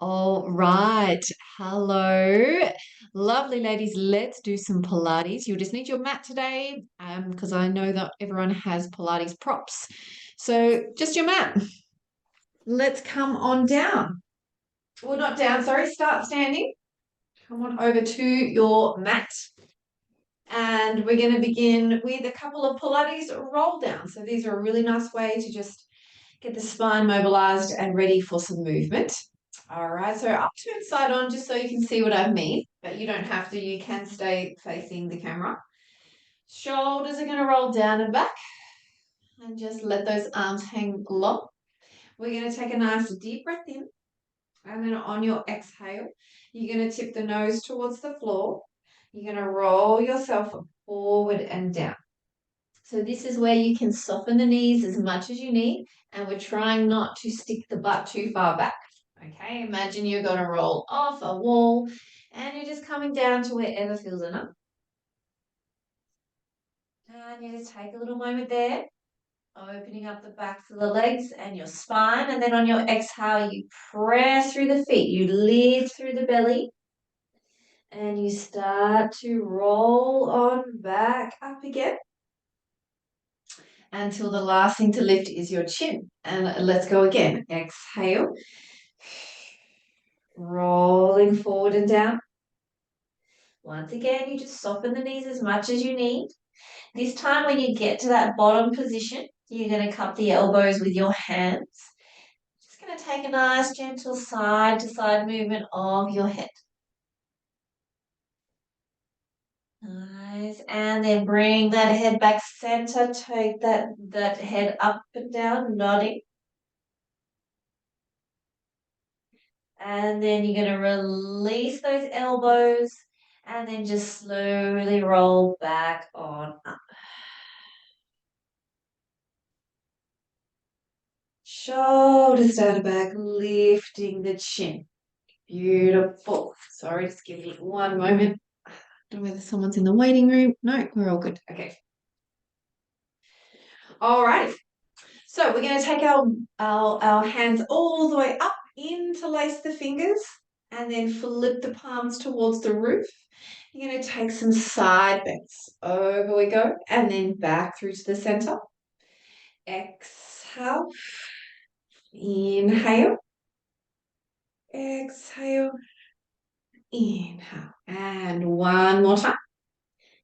All right. Hello. Lovely ladies. Let's do some Pilates. You'll just need your mat today, because I know that everyone has Pilates props. So just your mat. Let's come on down. Well, not down, sorry. Start standing. Come on over to your mat. And we're going to begin with a couple of Pilates roll down. So these are a really nice way to just get the spine mobilized and ready for some movement. All right, so I'll turn side on just so you can see what I mean, but you don't have to. You can stay facing the camera. Shoulders are going to roll down and back and just let those arms hang long. We're going to take a nice deep breath in, and then on your exhale, you're going to tip the nose towards the floor. You're going to roll yourself forward and down. So this is where you can soften the knees as much as you need, and we're trying not to stick the butt too far back. Okay, imagine you're going to roll off a wall and you're just coming down to wherever feels enough. And you just take a little moment there, opening up the backs of the legs and your spine. And then on your exhale, you press through the feet, you lift through the belly, and you start to roll on back up again until the last thing to lift is your chin. And let's go again. Exhale, rolling forward and down. Once again, you just soften the knees as much as you need. This time when you get to that bottom position, you're going to cup the elbows with your hands. Just going to take a nice gentle side to side movement of your head. Nice. And then bring that head back center. Take that head up and down, nodding. And then you're going to release those elbows and then just slowly roll back on up. Shoulders down and back, lifting the chin. Beautiful. Sorry, just give me one moment. I don't know whether someone's in the waiting room. No, we're all good. Okay. All right. So we're going to take our hands all the way up, interlace the fingers, and then flip the palms towards the roof. You're going to take some side bends. Over we go, and then back through to the center. Exhale. Inhale. Exhale. Inhale. And one more time.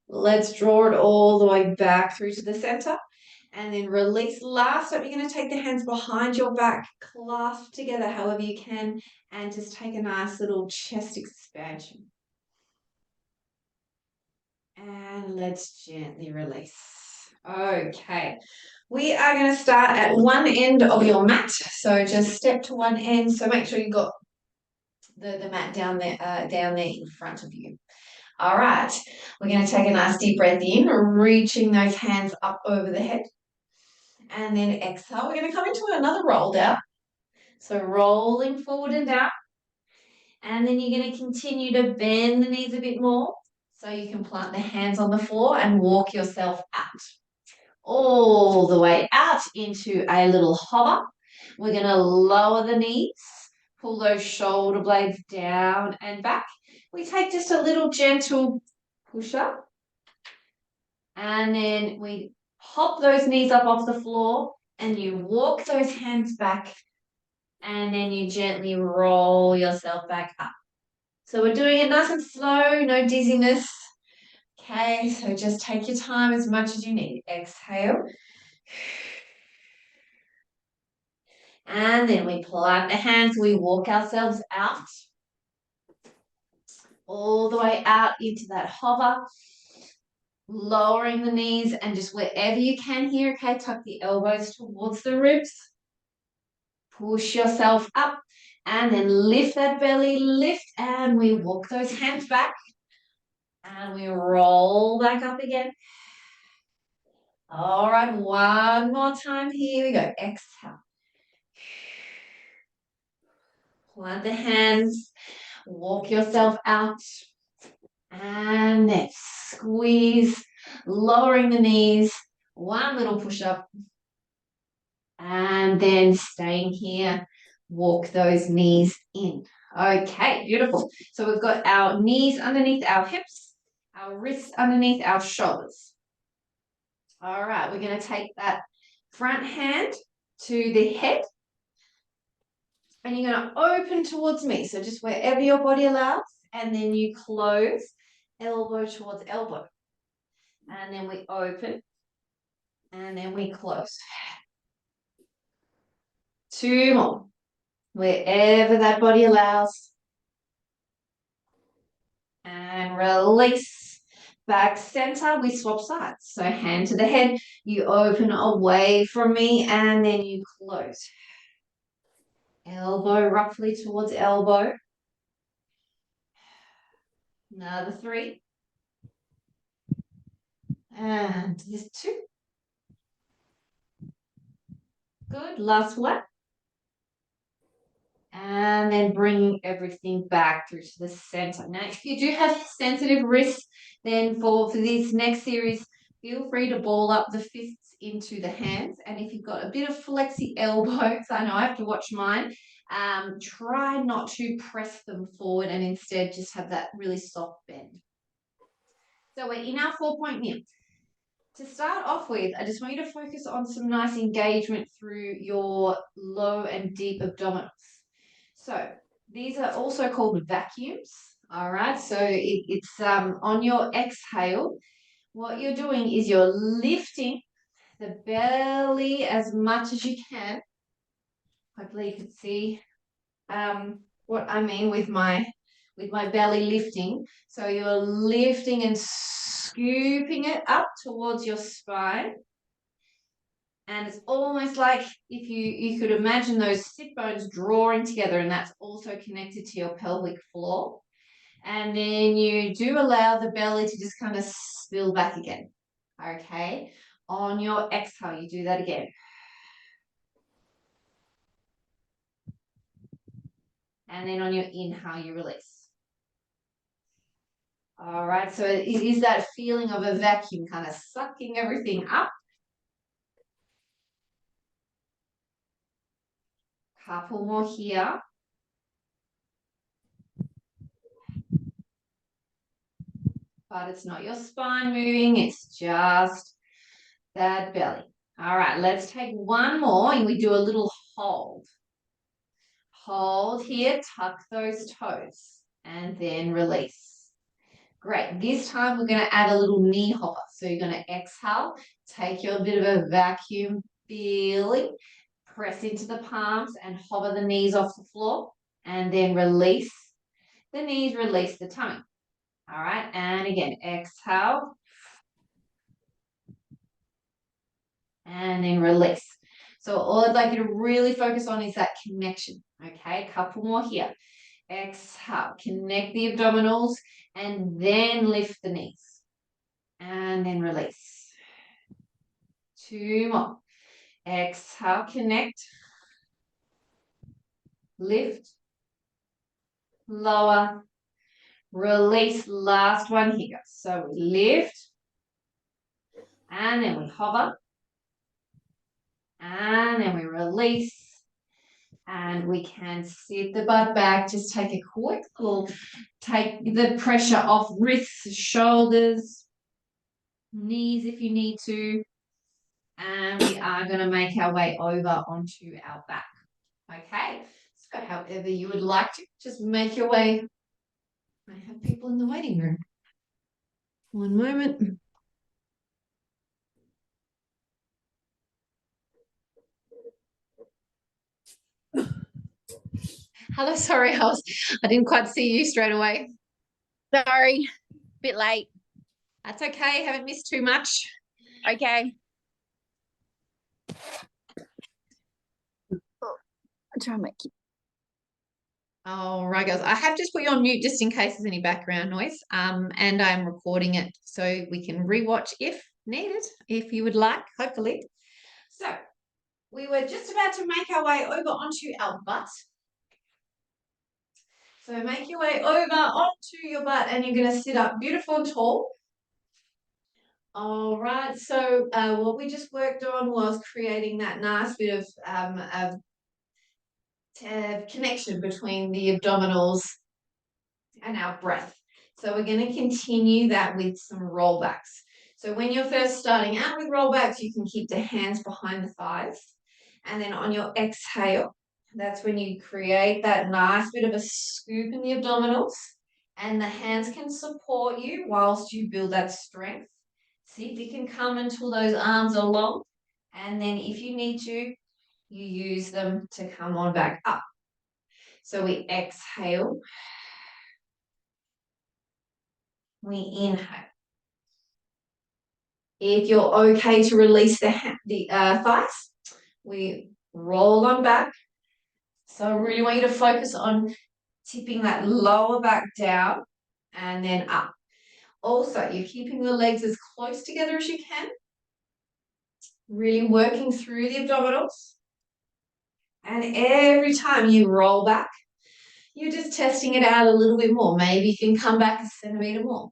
Let's draw it all the way back through to the center. And then release. Last up, you're going to take the hands behind your back, clasp together however you can, and just take a nice little chest expansion. And let's gently release. Okay. We are going to start at one end of your mat. So just step to one end. So make sure you've got the mat down there in front of you. All right. We're going to take a nice deep breath in, reaching those hands up over the head. And then exhale. We're going to come into another roll down. So rolling forward and down. And then you're going to continue to bend the knees a bit more so you can plant the hands on the floor and walk yourself out. All the way out into a little hover. We're going to lower the knees, pull those shoulder blades down and back. We take just a little gentle push up. And then we hop those knees up off the floor and you walk those hands back and then you gently roll yourself back up. So we're doing it nice and slow, no dizziness. Okay, so just take your time as much as you need. Exhale. And then we plant the hands, we walk ourselves out. All the way out into that hover. Lowering the knees and just wherever you can here, okay, tuck the elbows towards the ribs. Push yourself up and then lift that belly, lift, and we walk those hands back. And we roll back up again. All right, one more time. Here we go. Exhale. Plant the hands, walk yourself out. And then squeeze. lowering the knees, one little push-up, and then staying here, walk those knees in. Okay, beautiful. So we've got our knees underneath our hips, our wrists underneath our shoulders. All right, we're going to take that front hand to the head, and you're going to open towards me. So just wherever your body allows, and then you close, elbow towards elbow. And then we open, and then we close. Two more, wherever that body allows. And release. Back center, we swap sides. So hand to the head, you open away from me, and then you close. Elbow roughly towards elbow. Another three. And this two. Good, last one. And then bringing everything back through to the center. Now, if you do have sensitive wrists, then for this next series, feel free to ball up the fists into the hands. And if you've got a bit of flexy elbows, I know I have to watch mine, try not to press them forward and instead just have that really soft bend. So we're in our 4-point meal. To start off with, I just want you to focus on some nice engagement through your low and deep abdominals. So these are also called vacuums. All right. So it's on your exhale. What you're doing is you're lifting the belly as much as you can. Hopefully you can see what I mean with my belly lifting. So you're lifting and scooping it up towards your spine. And it's almost like if you could imagine those sit bones drawing together, and that's also connected to your pelvic floor. And then you do allow the belly to just kind of spill back again. Okay. On your exhale, you do that again. And then on your inhale, you release. All right. So it is that feeling of a vacuum kind of sucking everything up. Couple more here. But it's not your spine moving, it's just that belly. All right, let's take one more and we do a little hold. Hold here, tuck those toes, and then release. Great. This time we're going to add a little knee hopper. So you're going to exhale, take your bit of a vacuum feeling, press into the palms and hover the knees off the floor, and then release the knees, release the tummy. All right, and again, exhale. And then release. So all I'd like you to really focus on is that connection. Okay, a couple more here. Exhale, connect the abdominals and then lift the knees. And then release. Two more. Exhale, connect. Lift. Lower. Release. Last one here. So we lift. And then we hover. And then we release. And we can sit the butt back. Just take a quick little, take the pressure off wrists, shoulders, knees if you need to. And we are going to make our way over onto our back. Okay, so however you would like to, just make your way. I have people in the waiting room. One moment. Hello, sorry, I didn't quite see you straight away. Sorry, bit late. That's okay, haven't missed too much. Okay. I'll try and make it. All right, guys. I have just put you on mute just in case there's any background noise. And I'm recording it so we can rewatch if needed, if you would like, hopefully. So we were just about to make our way over onto our butt. So make your way over onto your butt and you're going to sit up beautiful and tall. All right. So what we just worked on was creating that nice bit of connection between the abdominals and our breath. So we're going to continue that with some rollbacks. So when you're first starting out with rollbacks, you can keep the hands behind the thighs. And then on your exhale, that's when you create that nice bit of a scoop in the abdominals. And the hands can support you whilst you build that strength. See if you can come until those arms are long. And then if you need to, you use them to come on back up. So we exhale, we inhale. If you're okay to release the thighs, we roll on back. So I really want you to focus on tipping that lower back down and then up. Also, you're keeping the legs as close together as you can, really working through the abdominals. And every time you roll back, you're just testing it out a little bit more. Maybe you can come back a centimeter more.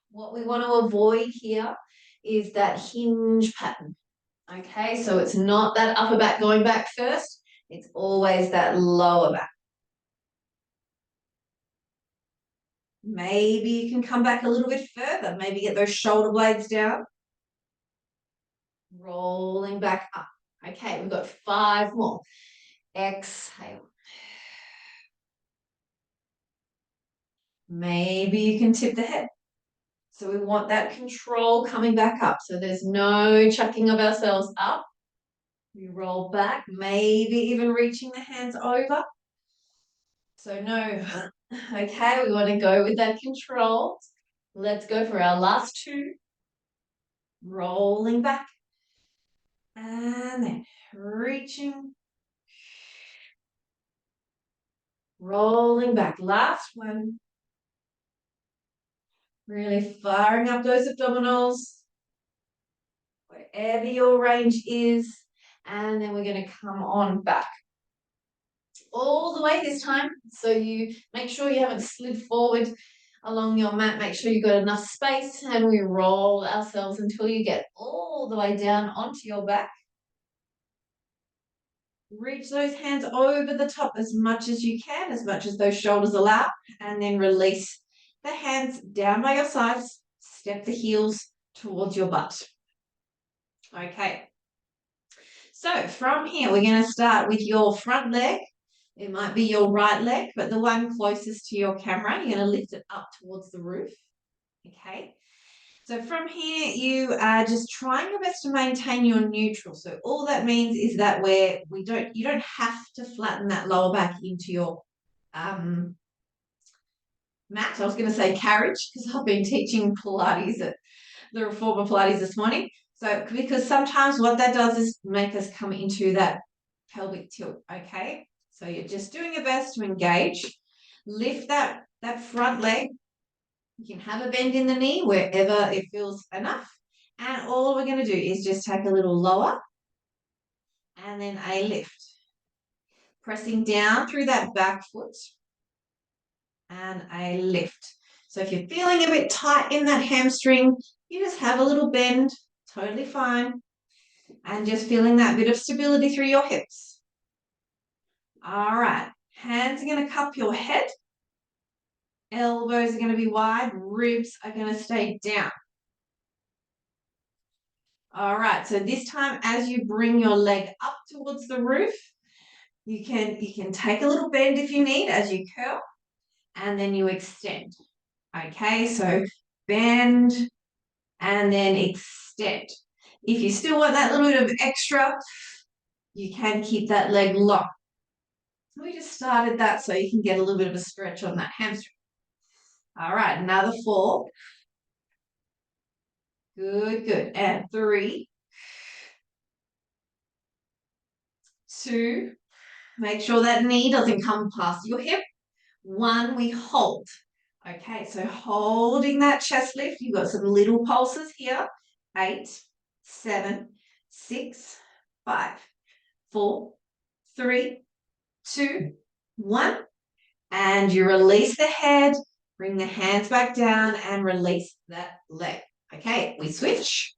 What we want to avoid here is that hinge pattern. Okay, so it's not that upper back going back first. It's always that lower back. Maybe you can come back a little bit further. Maybe get those shoulder blades down. Rolling back up. Okay, we've got 5 more. Exhale. Maybe you can tip the head. So we want that control coming back up. So there's no chucking of ourselves up. We roll back, maybe even reaching the hands over. So no. Okay, we want to go with that control. Let's go for our last 2. Rolling back. And then reaching. Rolling back. Last one. Really firing up those abdominals. Wherever your range is. And then we're going to come on back. All the way this time. So you make sure you haven't slid forward along your mat. Make sure you've got enough space. And we roll ourselves until you get all the way down onto your back. Reach those hands over the top as much as you can, as much as those shoulders allow, and then release the hands down by your sides. Step the heels towards your butt. Okay. So from here, we're going to start with your front leg. It might be your right leg, but the one closest to your camera, you're going to lift it up towards the roof. Okay. So from here, you are just trying your best to maintain your neutral. So all that means is that you don't have to flatten that lower back into your mat. I was going to say carriage because I've been teaching Pilates at the Reformer Pilates this morning. So because sometimes what that does is make us come into that pelvic tilt. Okay. So you're just doing your best to engage. Lift that front leg. You can have a bend in the knee wherever it feels enough. And all we're going to do is just take a little lower and then a lift. Pressing down through that back foot and a lift. So if you're feeling a bit tight in that hamstring, you just have a little bend, totally fine. And just feeling that bit of stability through your hips. All right, hands are going to cup your head. Elbows are going to be wide, ribs are going to stay down. All right, so this time as you bring your leg up towards the roof, you can take a little bend if you need as you curl, and then you extend. Okay, so bend and then extend. If you still want that little bit of extra, you can keep that leg locked. So we just started that so you can get a little bit of a stretch on that hamstring. All right, another 4. Good, good. And 3, 2. Make sure that knee doesn't come past your hip. 1, we hold. Okay, so holding that chest lift, you've got some little pulses here. 8, 7, 6, 5, 4, 3, 2, 1. And you release the head Bring the hands back down and release that leg. Okay, we switch.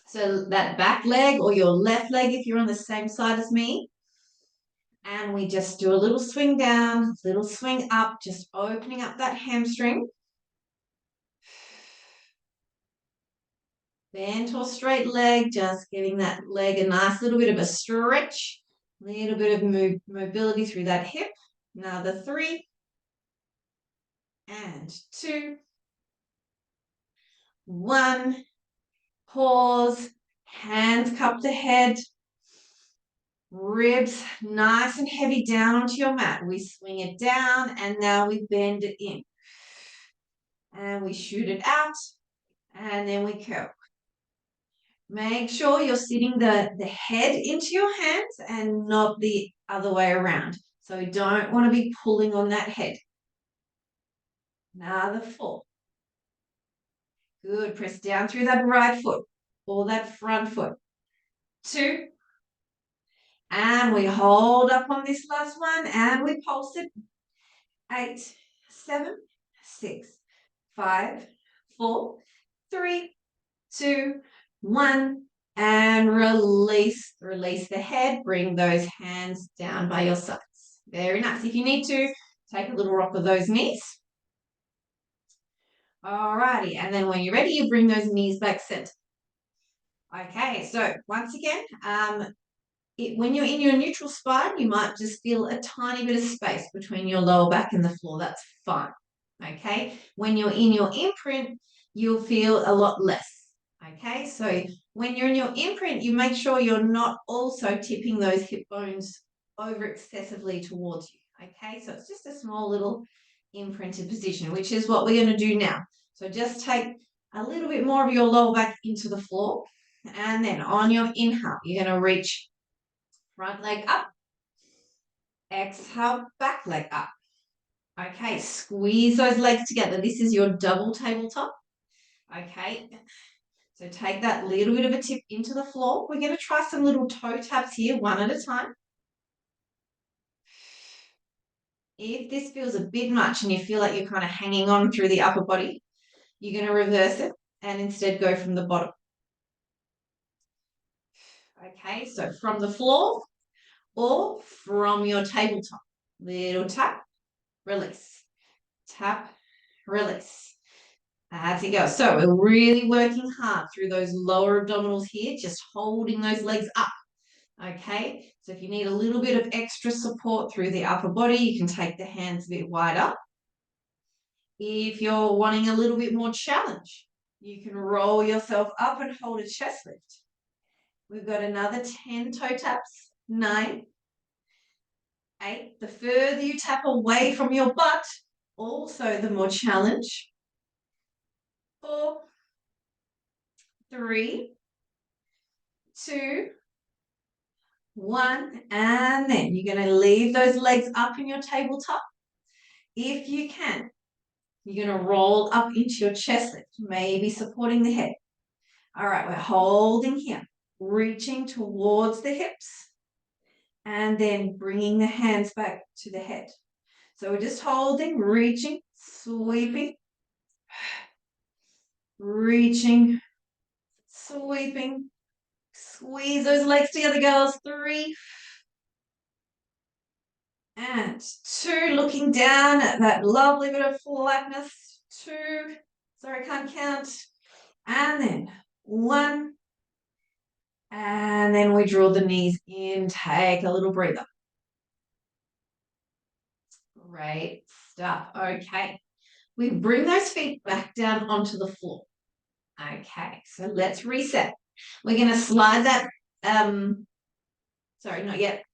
So that back leg or your left leg if you're on the same side as me. And we just do a little swing down, little swing up, just opening up that hamstring. Bent or straight leg, just giving that leg a nice little bit of a stretch, a little bit of mobility through that hip. Another 3 and 2, 1. Pause, hands cup the head, ribs nice and heavy down onto your mat. We swing it down and now we bend it in. And we shoot it out and then we curl. Make sure you're sitting the head into your hands and not the other way around. So we don't want to be pulling on that head. Another 4. Good. Press down through that right foot or that front foot. 2. And we hold up on this last one and we pulse it. 8, 7, 6, 5, 4, 3, 2, 1. And release the head. Bring those hands down by your sides. Very nice. If you need to, take a little rock with those knees. Alrighty, and then when you're ready, you bring those knees back center. Okay, so once again, when you're in your neutral spine, you might just feel a tiny bit of space between your lower back and the floor. That's fine. Okay, when you're in your imprint, you'll feel a lot less. Okay, so when you're in your imprint, you make sure you're not also tipping those hip bones over excessively towards you. Okay, so it's just a small little imprinted position, which is what we're going to do now. So just take a little bit more of your lower back into the floor, and then on your inhale, you're going to reach front leg up, exhale, back leg up. Okay, squeeze those legs together. This is your double tabletop. Okay, so take that little bit of a tip into the floor. We're going to try some little toe taps here, one at a time. If this feels a bit much and you feel like you're kind of hanging on through the upper body, you're going to reverse it and instead go from the bottom. Okay, so from the floor or from your tabletop. Little tap, release. Tap, release. That's it go. So we're really working hard through those lower abdominals here, just holding those legs up. Okay, so if you need a little bit of extra support through the upper body, you can take the hands a bit wider. If you're wanting a little bit more challenge, you can roll yourself up and hold a chest lift. We've got another 10 toe taps. 9, 8. The further you tap away from your butt, also the more challenge. 4, 3, 2, 1, and then you're going to leave those legs up in your tabletop. If you can, you're going to roll up into your chest lift, maybe supporting the head. All right, we're holding here, reaching towards the hips, and then bringing the hands back to the head. So we're just holding, reaching, sweeping, reaching, sweeping. Squeeze those legs together, girls. 3, and 2, looking down at that lovely bit of flatness. 2, sorry, can't count. And then 1, and then we draw the knees in, take a little breather. Great stuff. Okay, we bring those feet back down onto the floor. Okay, so let's reset. We're going to slide that, sorry, not yet.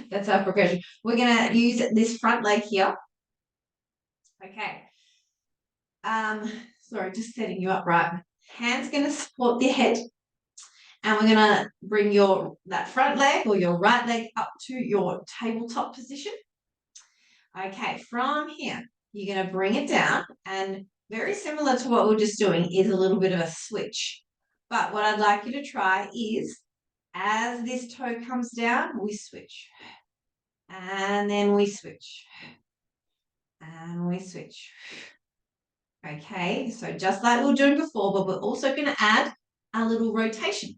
That's our progression. We're going to use this front leg here. Okay. Sorry, just setting you up right. Hands going to support the head. And we're going to bring that front leg or your right leg up to your tabletop position. Okay, from here, you're going to bring it down, and very similar to what we're just doing is a little bit of a switch. But what I'd like you to try is, as this toe comes down, we switch. And then we switch. and we switch. Okay, so just like we were doing before, but we're also going to add a little rotation.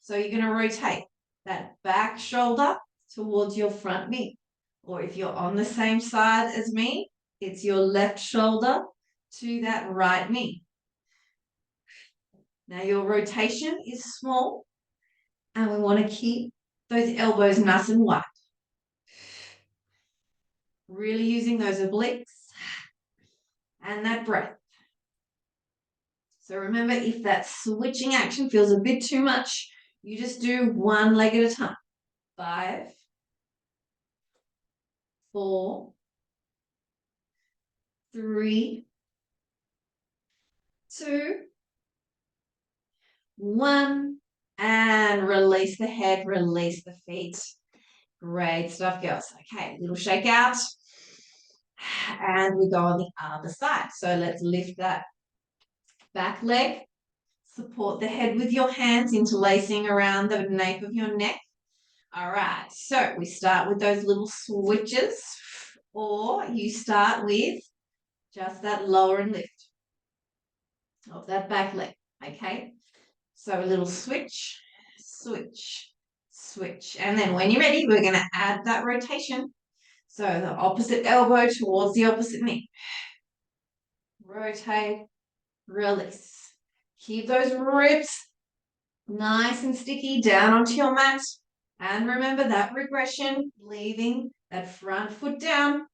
So you're going to rotate that back shoulder towards your front knee. Or if you're on the same side as me, it's your left shoulder to that right knee. Now your rotation is small and we want to keep those elbows nice and wide. Really using those obliques and that breath. So remember, if that switching action feels a bit too much, you just do one leg at a time. 5, 4, 3, 2, 1, and release the head, release the feet. Great stuff, girls. Okay, little shake out. And we go on the other side. So let's lift that back leg. Support the head with your hands, interlacing around the nape of your neck. All right, so we start with those little switches, or you start with just that lower and lift of that back leg, okay? So a little switch, switch, switch. And then when you're ready, we're going to add that rotation. So the opposite elbow towards the opposite knee. Rotate, release. Keep those ribs nice and sticky down onto your mat. And remember that regression, leaving that front foot down.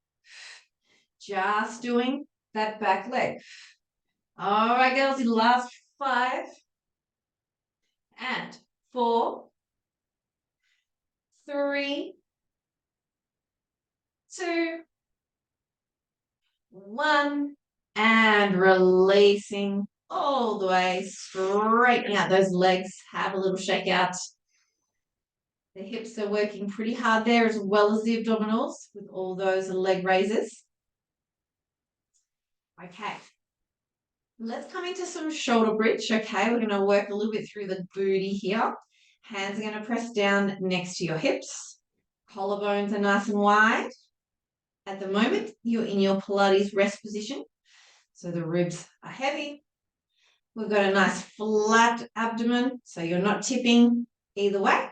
Just doing that back leg. All right, girls, the last 5 and 4, 3, 2, 1, and releasing all the way, straightening out those legs. Have a little shake out. The hips are working pretty hard there, as well as the abdominals with all those leg raises. Okay. Let's come into some shoulder bridge. Okay, we're going to work a little bit through the booty here. Hands are going to press down next to your hips. Collarbones are nice and wide. At the moment, you're in your Pilates rest position. So the ribs are heavy. We've got a nice flat abdomen, so you're not tipping either way.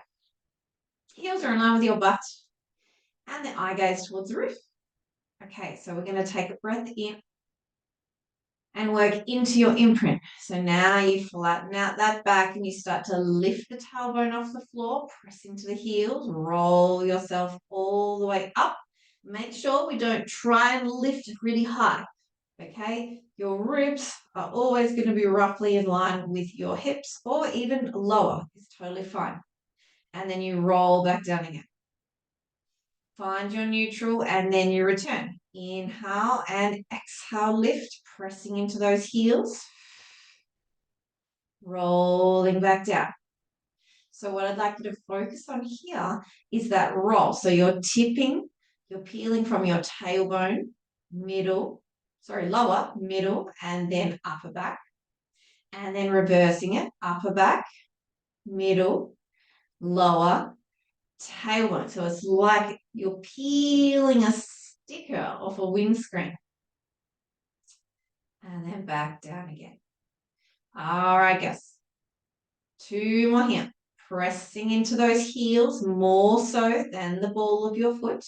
Heels are in line with your butt. And the eye gaze towards the roof. Okay, so we're going to take a breath in and work into your imprint. So now you flatten out that back and you start to lift the tailbone off the floor, press into the heels, roll yourself all the way up. Make sure we don't try and lift really high, okay? Your ribs are always going to be roughly in line with your hips, or even lower is totally fine. And then you roll back down again. Find your neutral and then you return. Inhale and exhale, lift, pressing into those heels. Rolling back down. So what I'd like you to focus on here is that roll. So you're tipping, you're peeling from your tailbone, lower, middle, and then upper back. And then reversing it, upper back, middle, lower, tailbone. So it's like you're peeling a sticker off a windscreen. And then back down again. All right, guys. 2 more here. Pressing into those heels more so than the ball of your foot.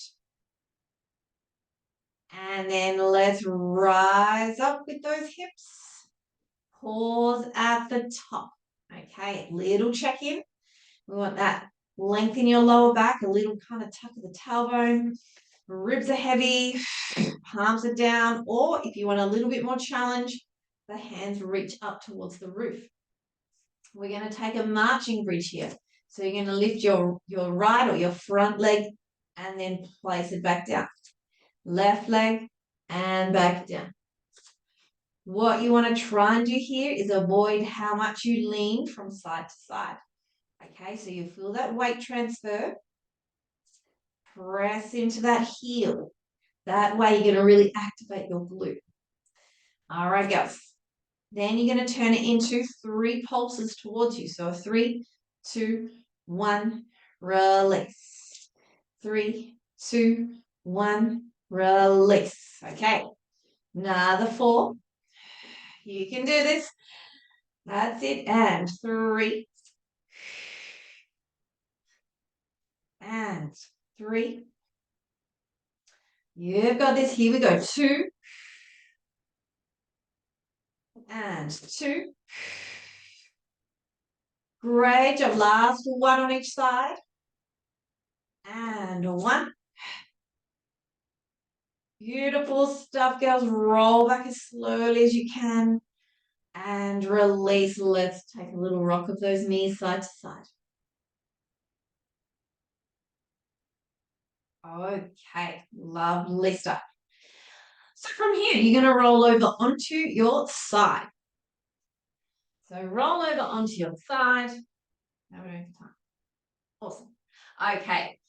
And then let's rise up with those hips. Pause at the top. Okay, little check-in. We want that length in your lower back, a little kind of tuck of the tailbone. Ribs are heavy, palms are down, or if you want a little bit more challenge, the hands reach up towards the roof. We're going to take a marching bridge here. So you're going to lift your right or your front leg and then place it back down. Left leg and back down. What you want to try and do here is avoid how much you lean from side to side. Okay, so you feel that weight transfer. Press into that heel. That way you're going to really activate your glute. All right, girls. Then you're going to turn it into 3 pulses towards you. So 3, 2, 1, release. 3, 2, 1, release. Okay, another 4. You can do this. That's it. And 3. And 3. You've got this. Here we go. 2. And 2. Great job. Last 1 on each side. And 1. Beautiful stuff, girls. Roll back as slowly as you can. And release. Let's take a little rock of those knees side to side. Okay, lovely stuff. So from here, you're going to roll over onto your side. So roll over onto your side. Now we're over time. Awesome. Okay.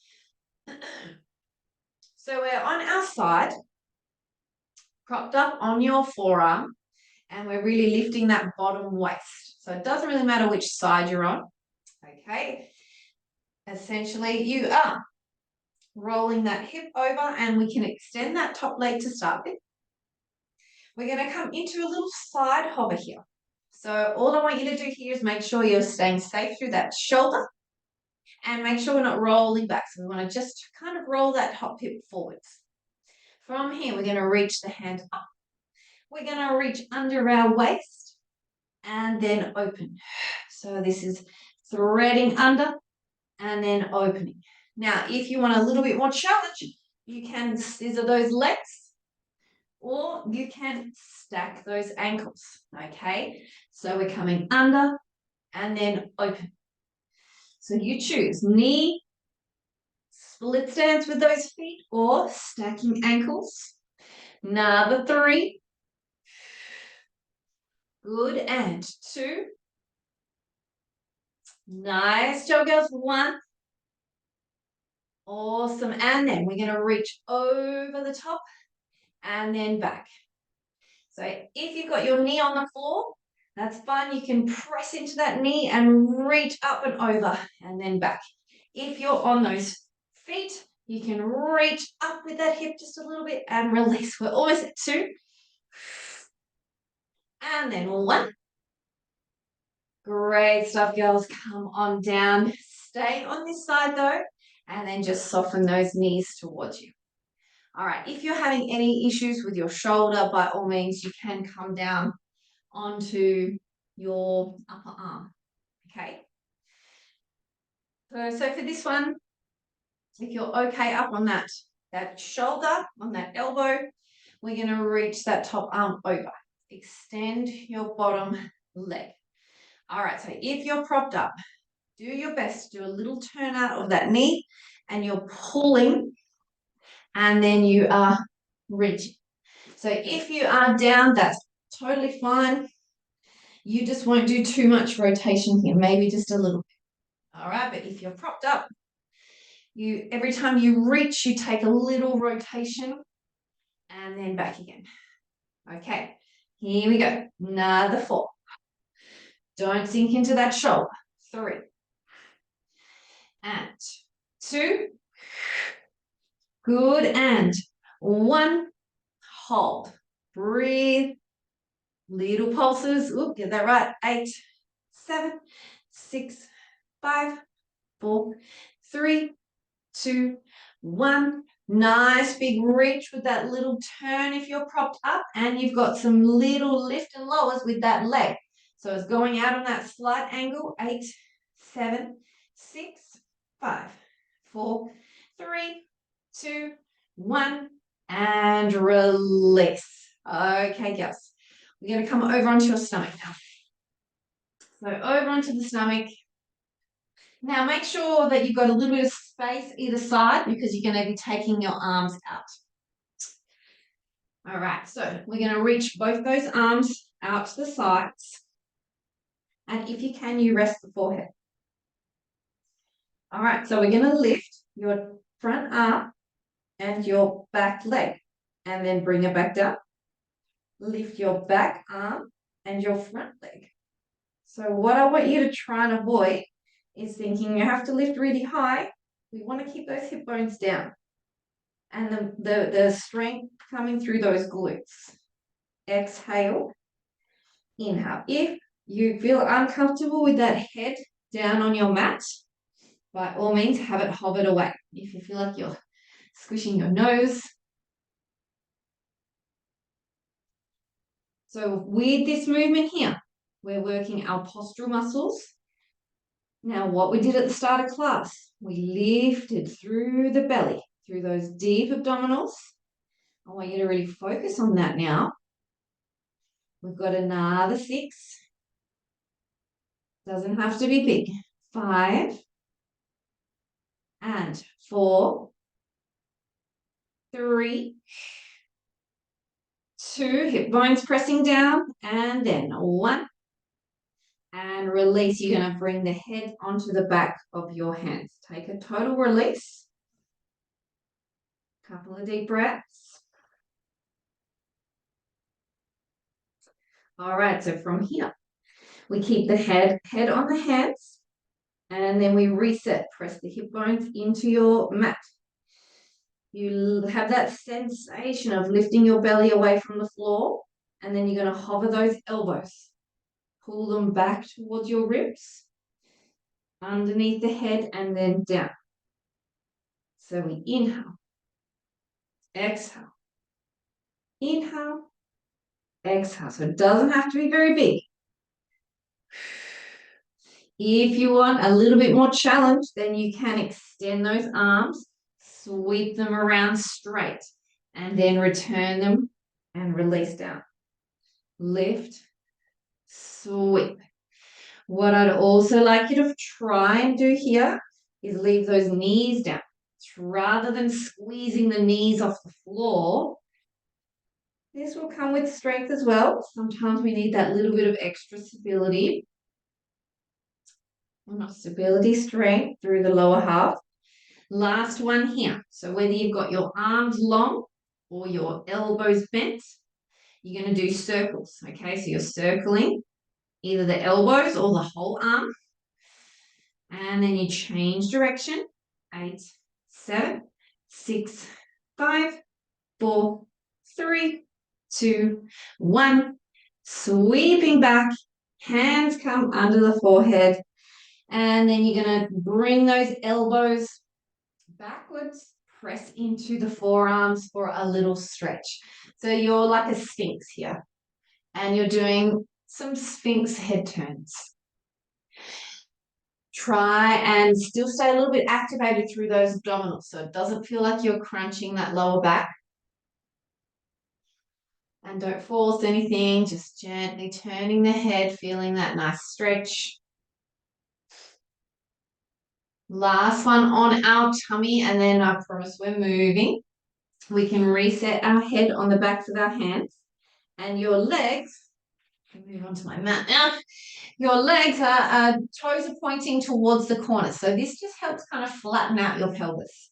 So we're on our side, propped up on your forearm, and we're really lifting that bottom waist. So it doesn't really matter which side you're on. Okay. Essentially, you are rolling that hip over, and we can extend that top leg to start with. We're going to come into a little side hover here. So all I want you to do here is make sure you're staying safe through that shoulder and make sure we're not rolling back. So we want to just kind of roll that top hip forwards. From here, we're going to reach the hand up. We're going to reach under our waist and then open. So this is threading under and then opening. Now, if you want a little bit more challenge, you can scissor those legs or you can stack those ankles, okay? So we're coming under and then open. So you choose knee, split stance with those feet or stacking ankles. Number 3. Good, and 2. Nice job, girls. 1. Awesome. And then we're going to reach over the top and then back. So if you've got your knee on the floor, that's fine. You can press into that knee and reach up and over and then back. If you're on those feet, you can reach up with that hip just a little bit and release. We're almost at 2. And then 1. Great stuff, girls. Come on down. Stay on this side though, and then just soften those knees towards you. All right, if you're having any issues with your shoulder, by all means, you can come down onto your upper arm, okay? So for this one, if you're okay up on that shoulder, on that elbow, we're going to reach that top arm over. Extend your bottom leg. All right, so if you're propped up, do your best to do a little turn out of that knee and you're pulling and then you are reaching. So if you are down, that's totally fine. You just won't do too much rotation here, maybe just a little bit. All right, but if you're propped up, every time you reach, you take a little rotation and then back again. Okay, here we go. Another 4. Don't sink into that shoulder. 3. And 2. Good, and 1. Hold. Breathe. Little pulses. Oop, get that right. 8, 7, 6, 5, 4, 3, 2, 1. Nice big reach with that little turn if you're propped up, and you've got some little lift and lowers with that leg. So it's going out on that slight angle. 8, 7, 6, 5, 4, 3, 2, 1, and release. Okay, girls. We're going to come over onto your stomach now. So over onto the stomach. Now make sure that you've got a little bit of space either side because you're going to be taking your arms out. All right, so we're going to reach both those arms out to the sides. And if you can, you rest the forehead. All right, so we're going to lift your front arm and your back leg and then bring it back down. Lift your back arm and your front leg. So what I want you to try and avoid is thinking you have to lift really high. We want to keep those hip bones down. and the strength coming through those glutes. Exhale, inhale. If you feel uncomfortable with that head down on your mat, by all means, have it hovered away. If you feel like you're squishing your nose. So with this movement here, we're working our postural muscles. Now, what we did at the start of class, we lifted through the belly, through those deep abdominals. I want you to really focus on that now. We've got another 6. Doesn't have to be big. 5 and 4, 3, 2, hip bones pressing down, and then 1, and release. You're going to bring the head onto the back of your hands. Take a total release. Couple of deep breaths. All right, so from here, we keep the head on the hands, and then we reset. Press the hip bones into your mat. You have that sensation of lifting your belly away from the floor, and then you're going to hover those elbows. Pull them back towards your ribs, underneath the head, and then down. So we inhale, exhale, inhale, exhale. So it doesn't have to be very big. If you want a little bit more challenge, then you can extend those arms, sweep them around straight, and then return them and release down. Lift, sweep. What I'd also like you to try and do here is leave those knees down. Rather than squeezing the knees off the floor, this will come with strength as well. Sometimes we need that little bit of extra stability. Not stability, strength through the lower half. Last one here. So whether you've got your arms long or your elbows bent, you're going to do circles. Okay, so you're circling either the elbows or the whole arm. And then you change direction. 8, 7, 6, 5, 4, 3, 2, 1. Sweeping back. Hands come under the forehead. And then you're going to bring those elbows backwards, press into the forearms for a little stretch. So you're like a sphinx here, and you're doing some sphinx head turns. Try and still stay a little bit activated through those abdominals, so it doesn't feel like you're crunching that lower back. And don't force anything, just gently turning the head, feeling that nice stretch. Last one on our tummy, and then I promise we're moving. We can reset our head on the backs of our hands, and your legs, move on to my mat now, your legs toes are pointing towards the corner. So this just helps kind of flatten out your pelvis.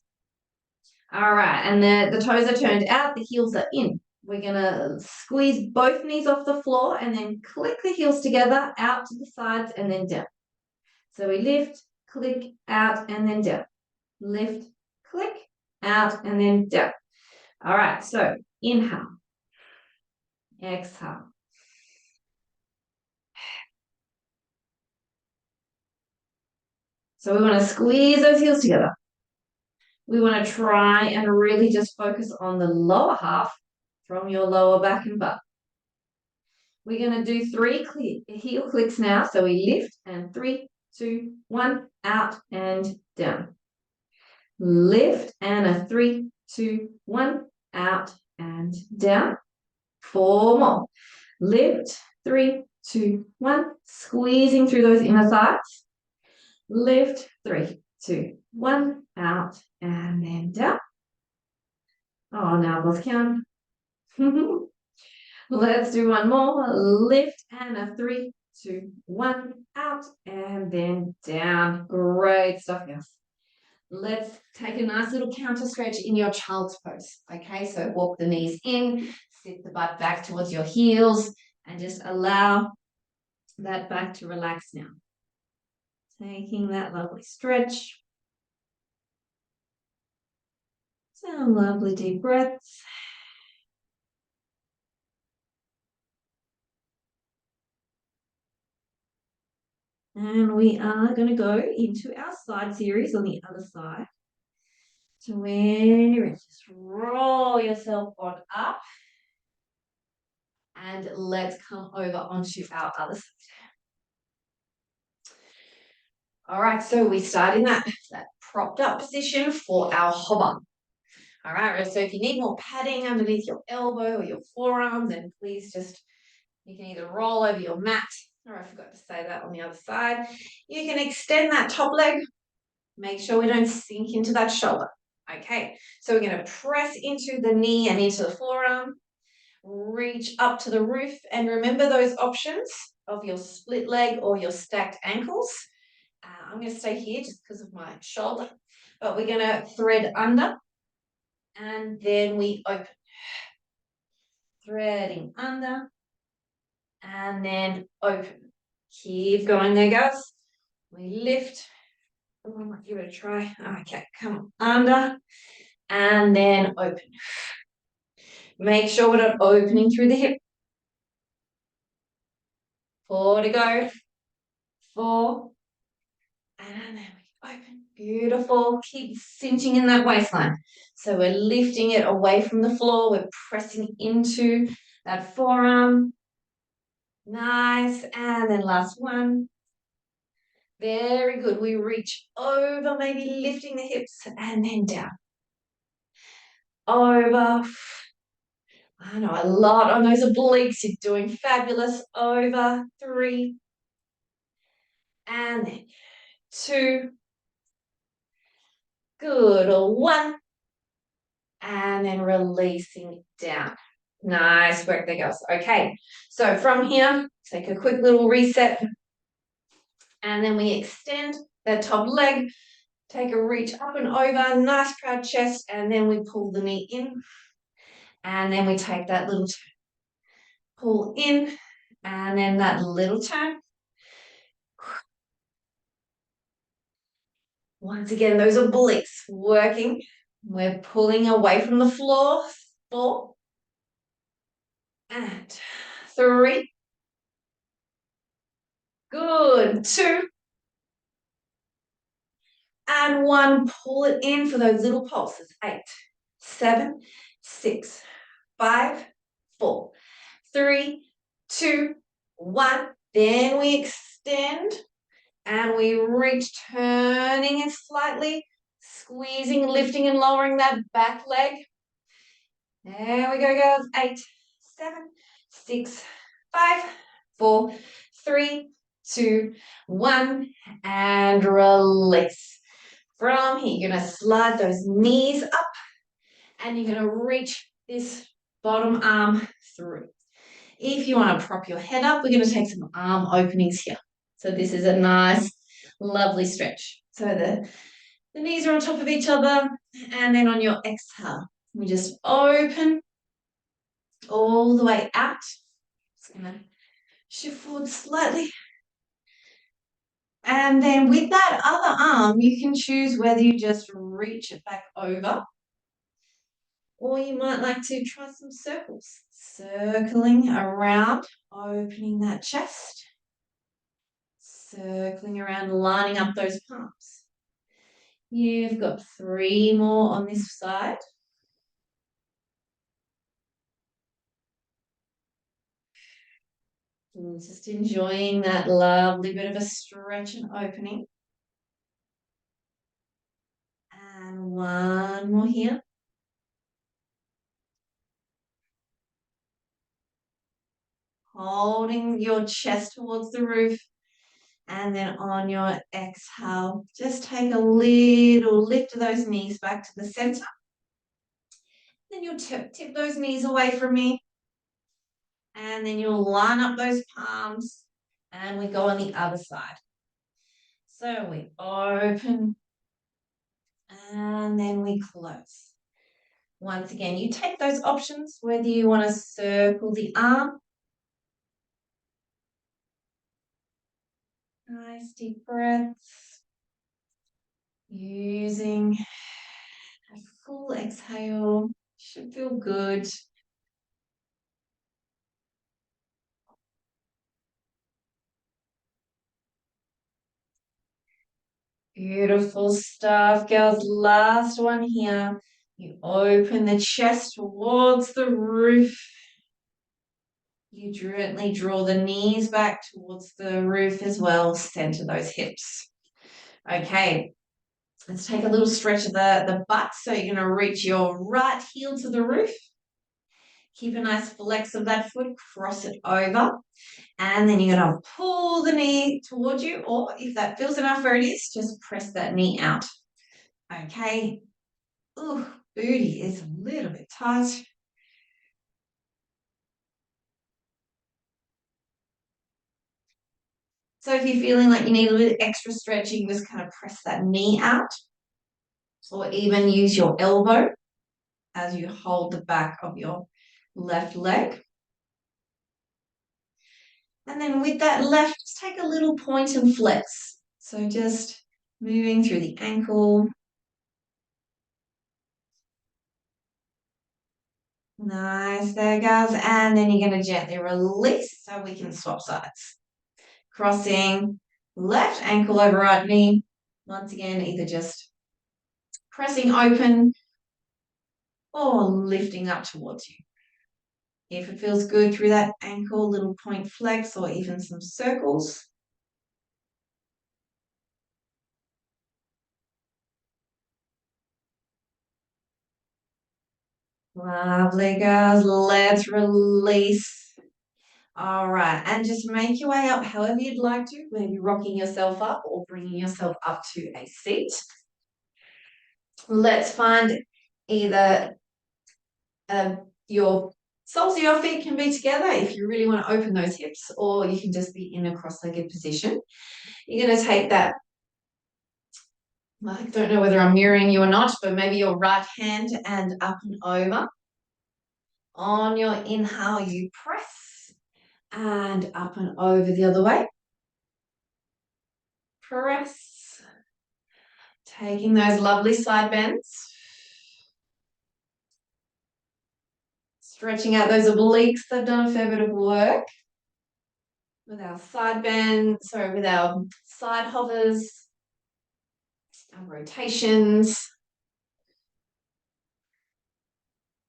All right, and the toes are turned out, the heels are in. We're going to squeeze both knees off the floor and then click the heels together out to the sides and then down. So we lift, click, out, and then down. Lift, click, out, and then down. All right, so inhale, exhale. So we want to squeeze those heels together. We want to try and really just focus on the lower half from your lower back and butt. We're going to do 3 heel clicks now. So we lift and 3, 2, 1, out and down. Lift and a 3, 2, 1, out and down. 4 more. Lift, 3, 2, 1, squeezing through those inner thighs. Lift, 3, 2, 1, out and then down. Oh, now I've lost count. Let's do one more. Lift and a 3, 2, 1, out and then down. Great stuff, yes. Let's take a nice little counter stretch in your child's pose. Okay, so walk the knees in, sit the butt back towards your heels, and just allow that back to relax now. Taking that lovely stretch. Some lovely deep breaths. And we are going to go into our side series on the other side. So when you're ready, just roll yourself on up. And let's come over onto our other side. All right, so we start in that propped up position for our hover. All right, so if you need more padding underneath your elbow or your forearm, then please just, you can either roll over your mat, or I forgot to say that on the other side. You can extend that top leg. Make sure we don't sink into that shoulder. Okay, so we're going to press into the knee and into the forearm. Reach up to the roof, and remember those options of your split leg or your stacked ankles. I'm going to stay here just because of my shoulder, but we're going to thread under, and then we open. Threading under, and then open. Keep going there, guys. We lift. Oh, I might give it a try. Okay, come under, and then open. Make sure we're not opening through the hip. 4 to go. 4. And then we open. Beautiful. Keep cinching in that waistline. So we're lifting it away from the floor. We're pressing into that forearm. Nice. And then last one. Very good. We reach over, maybe lifting the hips and then down. Over. I know, a lot on those obliques. You're doing fabulous. Over. 3. And then 2. Good. 1. And then releasing down. Nice work there, girls. Okay, so from here, take a quick little reset. And then we extend that top leg. Take a reach up and over. Nice proud chest. And then we pull the knee in. And then we take that little turn. Pull in. And then that little turn. Once again, those obliques working. We're pulling away from the floor. 4. And 3. Good. 2. And 1. Pull it in for those little pulses. 8, 7, 6, 5, 4, 3, 2, 1. Then we extend and we reach, turning it slightly, squeezing, lifting and lowering that back leg. There we go, girls. 8, 7, 6, 5, 4, 3, 2, 1. And release. From here, you're going to slide those knees up and you're going to reach this bottom arm through. If you want to prop your head up, we're going to take some arm openings here. So this is a nice, lovely stretch. So the knees are on top of each other, and then on your exhale, we just open all the way out. Just going to shift forward slightly. And then with that other arm, you can choose whether you just reach it back over, or you might like to try some circles. Circling around, opening that chest. Circling around, lining up those palms. You've got 3 more on this side. And just enjoying that lovely bit of a stretch and opening. And 1 more here. Holding your chest towards the roof. And then on your exhale, just take a little lift of those knees back to the center. Then you'll tip those knees away from me. And then you'll line up those palms. And we go on the other side. So we open. And then we close. Once again, you take those options, whether you want to circle the arm. Nice deep breaths. Using Full exhale. Should feel good. Beautiful stuff, girls. Last one here. You open the chest towards the roof. You gently draw the knees back towards the roof as well. Center those hips. Okay, let's take a little stretch of the butt. So you're going to reach your right heel to the roof. Keep a nice flex of that foot, cross it over. And then you're going to pull the knee towards you, or if that feels enough where it is, just press that knee out. Okay. Ooh, booty is a little bit tight. So if you're feeling like you need a little extra stretching, just kind of press that knee out, or even use your elbow as you hold the back of your left leg. And then with that left, just take a little point and flex. So just moving through the ankle. Nice there, guys. And then you're going to gently release so we can swap sides. Crossing left ankle over right knee. Once again, either just pressing open or lifting up towards you. If it feels good through that ankle, little point flex or even some circles. Lovely, girls. Let's release. All right, and just make your way up however you'd like to, maybe rocking yourself up or bringing yourself up to a seat. Let's find either your soles of your feet can be together if you really want to open those hips, or you can just be in a cross-legged position. You're going to take that, I don't know whether I'm mirroring you or not, but maybe your right hand and up and over. On your inhale, you press and up and over the other way. Press. Taking those lovely side bends. Stretching out those obliques. They've done a fair bit of work. With our side bends, with our side hovers, our rotations.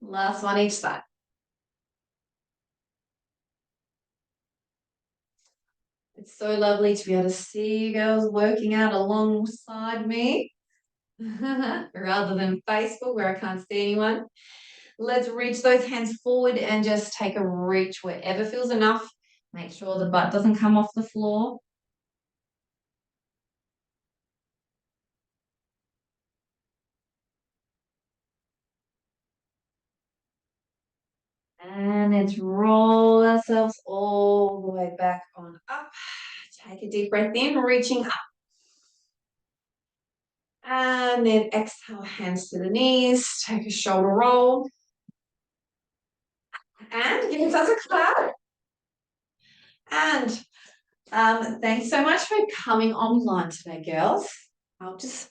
Last one each side. It's so lovely to be able to see you girls working out alongside me rather than Facebook where I can't see anyone. Let's reach those hands forward and just take a reach wherever feels enough. Make sure the butt doesn't come off the floor. And let's roll ourselves all the way back on up. Take a deep breath in, reaching up. And then exhale, hands to the knees. Take a shoulder roll. And give yourselves a clap. And thanks so much for coming online today, girls. I'll just